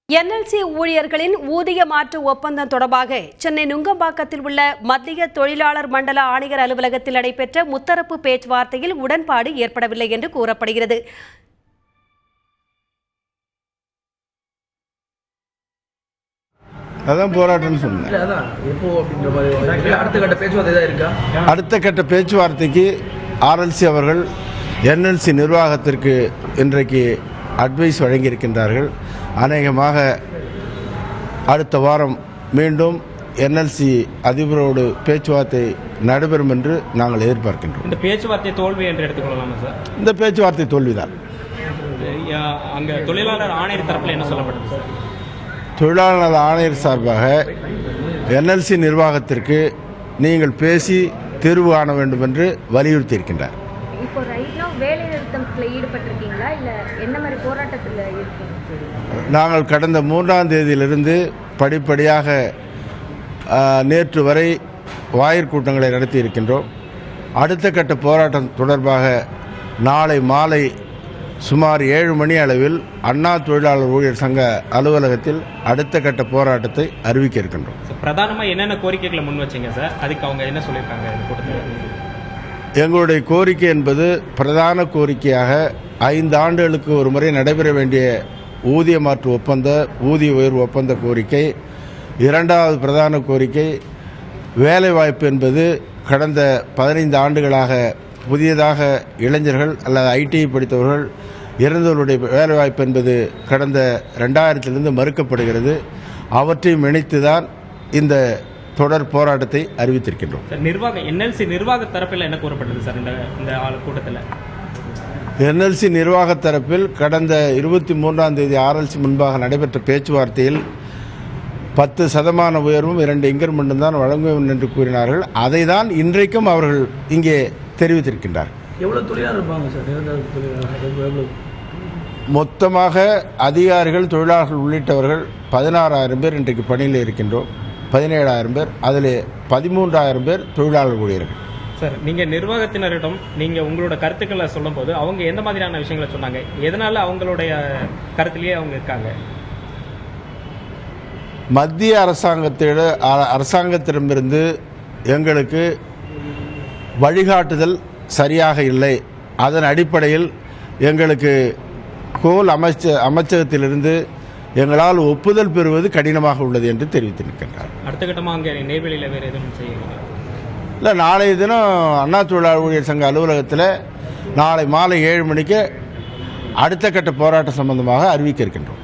NLC ஊழியர்களின் ஊதிய மாற்று ஒப்பந்தம் தொடர்பாக சென்னை நுங்கம்பாக்கத்தில் உள்ள மத்திய தொழிலாளர் மண்டல ஆணையர் அலுவலகத்தில் நடைபெற்ற முத்தரப்பு பேச்சுவார்த்தையில் உடன்பாடு ஏற்படவில்லை என்று கூறப்படுகிறது. அதான் போராட்டம்னு சொன்னேன். அடுத்த கட்ட பேச்சுவார்த்தைக்கு ஆர்எல்சி அவர்கள் என்எல்சி நிர்வாகத்திற்கு இன்றைக்கு அட்வைஸ் வழங்கியிருக்கின்றார்கள். அநேகமாக அடுத்த வாரம் மீண்டும் என்எல்சி அதிபரோடு பேச்சுவார்த்தை நடைபெறும் என்று நாங்கள் எதிர்பார்க்கின்றோம். இந்த பேச்சுவார்த்தை தோல்வி என்று எடுத்துக்கொள்ளலாமா சார்? இந்த பேச்சுவார்த்தை தோல்விதான். அங்கே தொழிலாளர் ஆணையர் தரப்பில் என்ன சொல்லப்பட்டது சார்? தொழிலாளர் ஆணையர் சார்பாக என்எல்சி நிர்வாகத்திற்கு நீங்கள் பேசி தீர்வு காண வேண்டும் என்று வலியுறுத்தி இருக்கின்றார். இப்போ ரைட் நவ வேலை நிறுத்தத்தில் ஈடுபட்டிருக்கீங்களா இல்லை என்ன மாதிரி போராட்டத்தில் இருக்கீங்க? நாங்கள் கடந்த 3ஆம் தேதியிலிருந்து படிப்படியாக நேற்று வரை வாயிற்கூட்டங்களை நடத்தி இருக்கின்றோம். அடுத்த கட்ட போராட்டம் தொடர்பாக நாளை மாலை சுமார் 7 மணி அளவில் அண்ணா தொழிலாளர் ஊழியர் சங்க அலுவலகத்தில் அடுத்த கட்ட போராட்டத்தை அறிவிக்க இருக்கின்றோம். பிரதானமாக என்னென்ன கோரிக்கைகளை முன் வச்சிங்க சார்? அதுக்கு அவங்க என்ன சொல்லியிருக்காங்க? எங்களுடைய கோரிக்கை என்பது பிரதான கோரிக்கையாக 5 ஆண்டுகளுக்கு ஒரு முறை நடைபெற வேண்டிய ஊதிய மாற்று ஒப்பந்த ஊதிய உயர்வு ஒப்பந்த கோரிக்கை. இரண்டாவது பிரதான கோரிக்கை வேலைவாய்ப்பு என்பது கடந்த 15 ஆண்டுகளாக புதியதாக இளைஞர்கள் அல்லது ஐடி படித்தவர்கள் இறந்தவர்களுடைய வேலைவாய்ப்பு என்பது கடந்த 2000 மறுக்கப்படுகிறது. அவற்றையும் இணைத்துதான் இந்த தொடர் போராட்டத்தை அறிவித்திருக்கின்றோம். என்எல்சி நிர்வாக தரப்பில் என்ன கூறப்பட்டது சார் இந்த கூட்டத்தில்? என்எல்சி நிர்வாக தரப்பில் கடந்த 23ஆம் தேதி ஆர்எல்சி முன்பாக நடைபெற்ற பேச்சுவார்த்தையில் 10% உயர்வும் 2 இன்கிரிமெண்ட்டும் தான் வழங்குவோம் என்று கூறினார்கள். அதை தான் இன்றைக்கும் அவர்கள் இங்கே தெரிவித்திருக்கின்றார். மொத்தமாக அதிகாரிகள் தொழிலாளர்கள் உள்ளிட்டவர்கள் 16,000 பேர் இன்றைக்கு பணியில் இருக்கின்றோம். 17,000 பேர், அதில் 13,000 பேர் தொழிலாளர் ஊழியர்கள். சார், நீங்கள் நிர்வாகத்தினரிடம் நீங்கள் உங்களோட கருத்துக்களை சொல்லும் போது அவங்க எந்த மாதிரியான விஷயங்களை சொன்னாங்க? எதனால் அவங்களுடைய கருத்திலேயே அவங்க இருக்காங்க? மத்திய அரசாங்கத்திடமிருந்து எங்களுக்கு வழிகாட்டுதல் சரியாக இல்லை. அதன் அடிப்படையில் எங்களுக்கு கோல் அமைச்சகத்திலிருந்து எங்களால் ஒப்புதல் பெறுவது கடினமாக உள்ளது என்று தெரிவித்திருக்கின்றார். அடுத்த கட்டமாக அங்கே நெய்வேலியில் வேறு எதுவும் செய்யணும் இல்லை, நாளைய தினம் அண்ணா தொழிலாளர் ஊழியர் சங்க அலுவலகத்தில் நாளை மாலை 7 மணிக்கு அடுத்த கட்ட போராட்டம் சம்பந்தமாக அறிவிக்க இருக்கின்றோம்.